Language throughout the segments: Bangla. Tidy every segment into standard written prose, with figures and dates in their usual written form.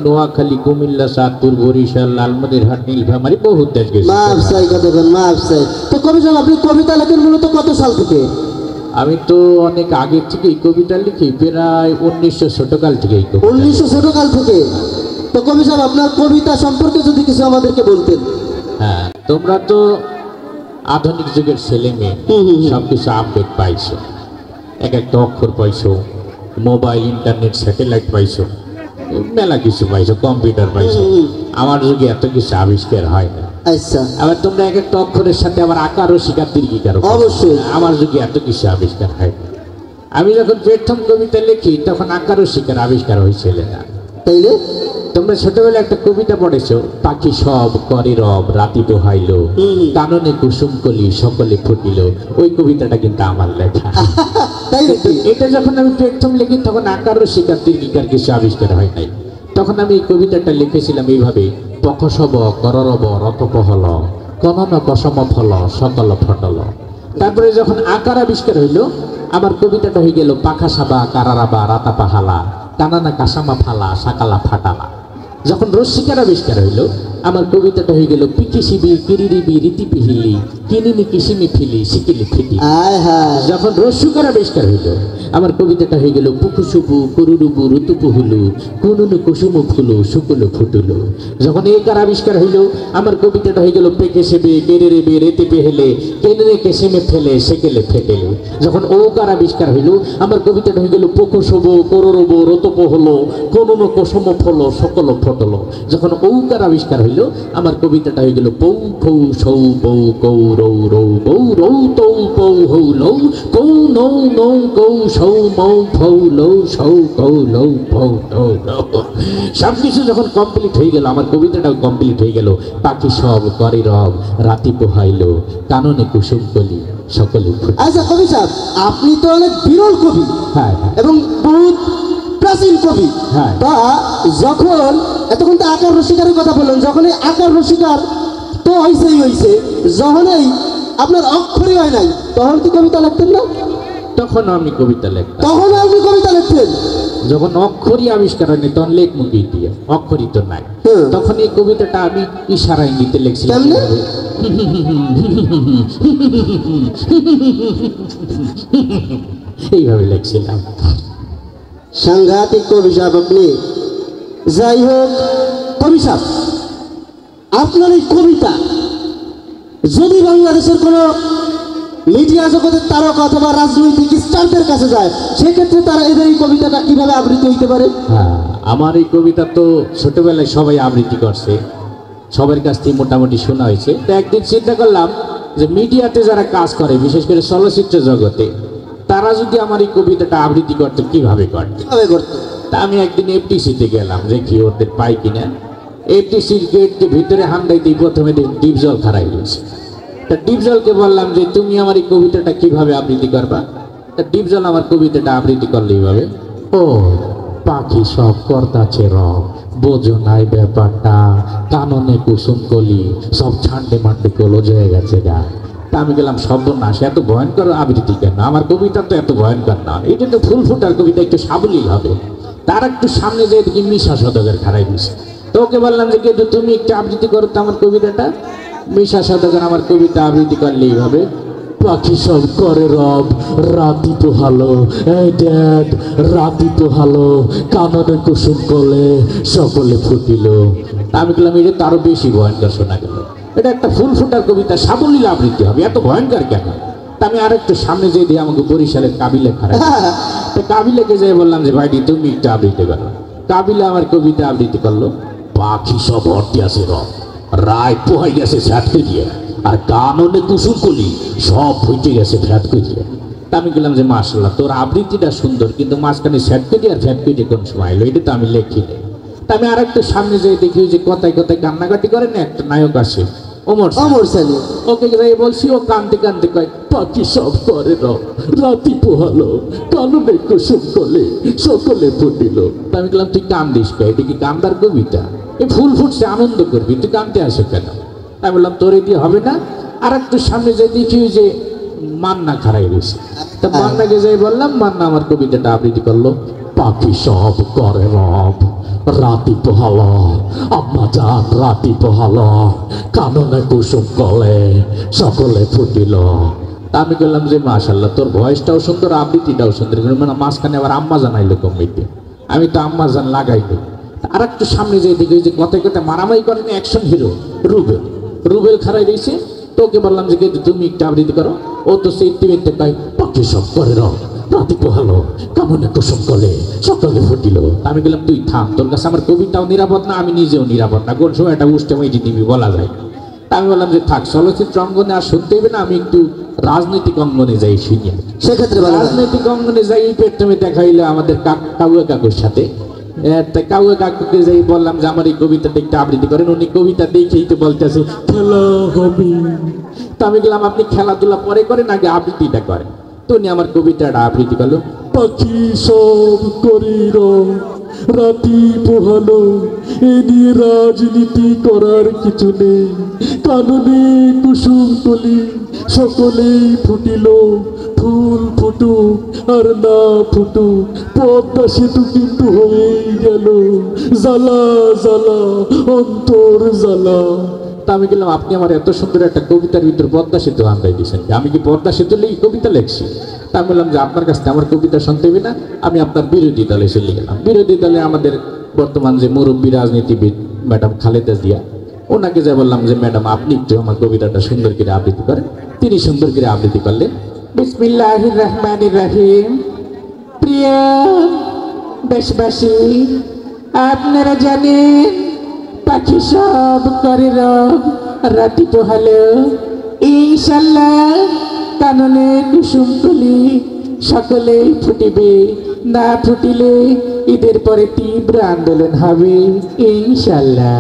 নোয়াখালী, কুমিল্লা, চাঁদপুর, বরিশাল, লালমনিরহাট, নীলফামারী বহুত দেশ গেছি। মাফ চাই কথা বল, মাফ চাই। তো কবি সাহেব আপনি কবিতা লেখেন মূলত কত সাল থেকে? আমি তো অনেক আগে থেকেই কবিতা লিখি, প্রায় 1900 ছোটকাল থেকেই। 1900 ছোটকাল থেকে? তো কবি সাহেব আপনার কবিতা সম্পর্কে যদি কিছু আমাদেরকে বলতেন। হ্যাঁ, তোমরা তো আধুনিক যুগের ছেলে মেয়ে, সবকিছু আপডেট পাইছো, এক একটা অক্ষর পাইছো, মোবাইল, ইন্টারনেট, স্যাটেলাইট পাইছো, মেলা কিছু পাইছো, কম্পিউটার পাইছো। আমার যুগে এত কিছু আবিষ্কার হয় না। আচ্ছা, আবার তোমরা এক একটা অক্ষরের সাথে আবার আকারও শিকার, দীর্ঘিকারও। অবশ্যই। আমার যুগে এত কিছু আবিষ্কার হয় না। আমি যখন প্রথম কবিতা লিখি তখন আকারও শিকার আবিষ্কার হয়েছিল না। তাইলে তোমরা ছোটবেলায় একটা কবিতা পড়েছো, পাখি সব করে রব, রাতি পোহাইল, কাননে কুসুম কলি, সকলে ফুটিল। ওই কবিতাটা কিন্তু আমার লেখা। এটা যখন আমি প্রথম লিখি তখন আকারও শিকার, দীর্ঘিকার কিছু আবিষ্কার হয় নাই। তখন আমি এই কবিতাটা লিখেছিলাম এইভাবে, পখসব কররব রতপহল, কনন কসম ফল, সকল ফটল। তারপরে যখন আকার আবিষ্কার হইল আমার কবিতাটা হয়ে গেল, পাখা সাবা কারারাবা রাতা পাহালা, কানানা কাসামা ফালা, সাকালা ফাটালা। যখন রস্যিকার আবিষ্কার হইল আমার কবিতাটা হয়ে গেল, পিকিসিবি কিরিরিবি রীতি পিহিলি, কিনিনি কিসিমি ফিলি, সিকিলি ফিটি। যখন রস্যুকার আবিষ্কার হইল আমার কবিতাটা হয়ে গেল, পুকুসুপু কুরুরুবু ঋতুপু হুলু, কুনুনু কুসুমু ফুলু, শুকুলু ফুটুলু। যখন একার আবিষ্কার হইল আমার কবিতাটা হয়ে গেল, পেকে সেবে কেড়ে রেবে রেতে পেহেলে, কেনে কেসেমে ফেলে সেকেলে ফেটেলে। যখন ওকার আবিষ্কার হইল আমার কবিতাটা হয়ে গেল, পুকুসুবু কররব রতপ হলো, কুনুনু কুসুম ফল, সকল ফটল। যখন ঔকার আবিষ্কার হইল আমার কবিতাটা হয়ে গেল, পৌ ফৌ সৌ বৌ কৌ রৌ রৌ বৌ রৌ তৌ পৌ হৌ লৌ, কৌ নৌ নৌ কৌ সৌ মৌ ফৌ লৌ সৌ কৌ লৌ ফৌ নৌ লৌ। সব কিছু যখন কমপ্লিট হয়ে গেল আমার কবিতাটাও কমপ্লিট হয়ে গেল, পাখি সব করে রব, রাতি পোহাইল, কাননে কুসুম কলি, সকলে। আচ্ছা কবি সাহেব, আপনি তো অনেক বিরল কবি। হ্যাঁ, এবং বহুত প্রাচীন কবি। হ্যাঁ। তা যখন এতক্ষণ তো আকার রসিকারের কথা বললেন, যখন এই আকার রসিকার তো হয়েছে, যখনই আপনার অক্ষরই হয় নাই তখন কি কবিতা লিখতেন না? তখন আমি কবিতা লিখতাম। তখন আপনি কবিতা লিখতেন? যখন অক্ষরই আবিষ্কার হয়নি তখন লেখমু কি দিয়ে, অক্ষরই তো নাই। তখন এই কবিতাটা আমি ইশারা ইঙ্গিতে লিখছিলাম, এইভাবে লিখছিলাম। সাংঘাতিক কবি সাহেব আপনি। যাই হোক কবি সাহেব, আপনার এই কবিতা যদি বাংলাদেশের কোনো মিডিয়া জগতের তারকা অথবা রাজনৈতিক স্টারদের কাছে যায়, সেক্ষেত্রে তারা এদের এই কবিতাটা কিভাবে আবৃত্তি হইতে পারে? হ্যাঁ, আমার এই কবিতা তো ছোটবেলায় সবাই আবৃত্তি করছে, সবার কাছ থেকে মোটামুটি শোনা হয়েছে। তো একদিন চিন্তা করলাম যে মিডিয়াতে যারা কাজ করে, বিশেষ করে চলচ্চিত্র জগতে, তারা যদি আমার এই কবিতাটা আবৃত্তি করতে কিভাবে করতে। তা আমি একদিন এফটিসিতে গেলাম, দেখি ওদের পাই কিনা। এফটিসির গেটের ভিতরে হান্দাইতেই প্রথমে ডিপজল খারাই গেছে। তা ডিপজলকে বললাম যে তুমি আমার এই কবিতাটা কিভাবে আবৃত্তি করবা। তা ডিপজল আমার কবিতাটা আবৃত্তি করলে এইভাবে, ও পাখি সব করতাছে রব, বোঝো নাই ব্যাপারটা, কাননে কুসুম কলি, সব ছান্ডে মান্ডে কলো জয়ে গেছে গা। তা আমি গেলাম, সর্বনাশ, এত ভয়ঙ্কর আবৃত্তি কেন? আমার কবিতা তো এত ভয়ঙ্কর না, এটা তো ফুল ফুটার কবিতা, একটু সাবলীল হবে। তার একটু সামনে যেয়ে দেখি মিশা সদকের খারাই দিছে। তো ওকে বললাম যে কিন্তু তুমি একটু আবৃত্তি করো তো আমার কবিতাটা। মিশা সদকের আমার কবিতা আবৃত্তি করলে এইভাবে, পাখি সব করে রব, রাতি পোহালো, এই ড্যাড রাতি পোহালো, কাননে কুসুম কলে, সকলে ফুটিল। আমি বললাম এটা তো আরো বেশি ভয়ঙ্কর শোনা গেল, এটা একটা ফুল ফুটার কবিতা, সাবলীল আবৃত্তি হবে, এত ভয়ঙ্কর কেন? তা আমি আর একটু সামনে যেয়ে দিয়ে আমাকে বরিশালের কাবিলে খারাপ। তো কাবিলেকে যেয়ে বললাম যে ভাইটি তুমি একটু আবৃত্তি করো। কাবিলে আমার কবিতা আবৃত্তি করলো, পাখি সব ভর্তি আছে রব, রায় পোহাই গেছে ফ্যাট করিয়ে, আর কাননে কুসুম কলি, সব ফুটে গেছে ফ্যাট করিয়ে। তা আমি বললাম যে মাশাআল্লাহ, তোর আবৃত্তিটা সুন্দর, কিন্তু মাঝখানে ফ্যাট করিয়ে আর ফ্যাট করিয়ে কোন সময় এলো, এটা তো আমি লিখি নেই। তা আমি আর একটু সামনে যেয়ে দেখি যে কথায় কথায় কান্নাকাটি করে না একটা নায়ক আসে, ওমর সানি। ওকে যাই বলছি, ও কান্দতে কান্দতে কয়, পাখি সব করে রব, রাতি পোহালো, কাননে কুসুম কলে, সকলে ফুটিল। তা আমি বললাম তুই কান্দিস কে? এটা কি কান্দার কবিতা? এই ফুল ফুটছে, আনন্দ করবি, তুই কান্দতে আসে কেন? আমি বললাম তোর দিয়ে হবে না। আর একটু সামনে যাই দেখি যে মান্না খারাই রয়েছে। তা মান্নাকে যাই বললাম, মান্না আমার কবিতাটা আবৃত্তি করলো, পাখি সব করে রব, রাতি পোহালো আম্মা জান রাতি পোহালো কাননে কুসুম কলে সকলে ফুটিল। তা আমি বললাম যে মাশাল্লাহ তোর ভয়েসটাও সুন্দর আবৃত্তিটাও সুন্দর, মানে মাঝখানে আবার আম্মা জান আইলো কমিটি। আমি তো আম্মা জান লাগাইনি। আর একটু সামনে যে দিকে যে কথায় কথায় মারামারি করেনি অ্যাকশন হিরো রুবেল, রুবেল খারাই দিয়েছে। তোকে বললাম যে তুমি একটু আবৃত্তি করো। ও তো সেই টিভিতে কয় পক্ষে সব করে রাতি পোহালো কামনে কুসুম কলে সকালে ফুটিল। আমি বললাম তুই থাম, তোর কাছে আমার কবিতাও নিরাপদ না, আমি নিজেও নিরাপদ না, কোন সময় একটা উষ্ঠে মেয়েটি দিবি বলা যায়। আমি বললাম যে থাক, চলচ্চিত্র অঙ্গনে আর শুনতে হবে না, আমি একটু রাজনৈতিক অঙ্গনে যাই শুনি। সেক্ষেত্রে বলা যায়। রাজনৈতিক অঙ্গনে যাই প্রথমে দেখা হইলো আমাদের কাউয়া কাকুর সাথে। কাউয়া কাকুকে যাই বললাম যে আমার এই কবিতাটা একটু আবৃত্তি করেন। উনি কবিতা দেখেই তো বলতেছে খেলা হবে। তা আমি বললাম আপনি খেলাধুলা পরে করেন, আগে আবৃত্তিটা করেন। তো উনি আমার কবিতাটা আবৃত্তি করলো। পাখি সব করির রাতি পোহালো, এ নিয়ে রাজনীতি করার কিছু নেই, কাননে কুসুম কলি সকলেই ফুটিল, ফুল ফুটুক আর না ফুটুক পদ্মা সেতু কিন্তু হয়েই গেল, জ্বালা জ্বালা অন্তর জ্বালা। তা আমি বললাম আপনি আমার এত সুন্দর একটা কবিতার ভিতরে পদ্মা সেতু আন্দাই দিয়েছেন, আমি কি পদ্মা সেতু লিখে কবিতা লেখছি? তা আমি বললাম যে আপনার কাছ থেকে আমার কবিতা শুনতে হবে না, আমি আপনার বিরোধী দলে চলে গেলাম। বিরোধী দলে আমাদের বর্তমান যে মুরব্বী রাজনীতিবিদ ম্যাডাম খালেদা জিয়া, ওনাকে যা বললাম যে ম্যাডাম আপনি একটু আমার কবিতাটা সুন্দর করে আবৃত্তি করেন। তিনি সুন্দর করে আবৃত্তি করলেন। বিসমিল্লাহির রহমানির রহিম। প্রিয় দেশবাসী, আপনারা জানেন পাখি সব করে রব রাতি পোহালো, ইনশাল্লাহ কাননে কুসুম কলি সকলেই ফুটিবে, না ফুটিলে ঈদের পরে তীব্র আন্দোলন হবে ইনশাল্লাহ।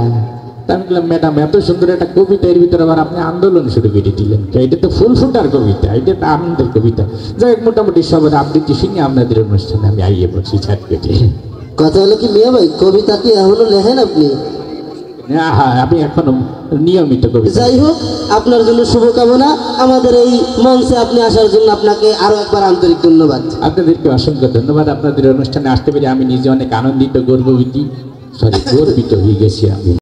আমি বললাম ম্যাডাম এত সুন্দর একটা কবিতা, এর ভিতরে আবার আপনি আন্দোলন শুরু করে দিলেন। এটা তো ফুল ফুটার কবিতা, এটা তো আনন্দের কবিতা। যাই হোক, মোটামুটি সবার আবৃত্তি শুনে আপনাদের অনুষ্ঠানে আমি আইয়ে বলছি ছাদ কেটে। কথা হলো কি মিয়া ভাই, কবিতা কি এখনো লেখেন আপনি? হ্যাঁ, আমি এখনো নিয়মিত কবিতা। যাই হোক, আপনার জন্য শুভকামনা। আমাদের এই মঞ্চে আপনি আসার জন্য আপনাকে আরো একবার আন্তরিক ধন্যবাদ। আপনাদেরকে অসংখ্য ধন্যবাদ। আপনাদের অনুষ্ঠানে আসতে পেরে আমি নিজে অনেক আনন্দিত, গর্বিত হয়ে গেছি আমি।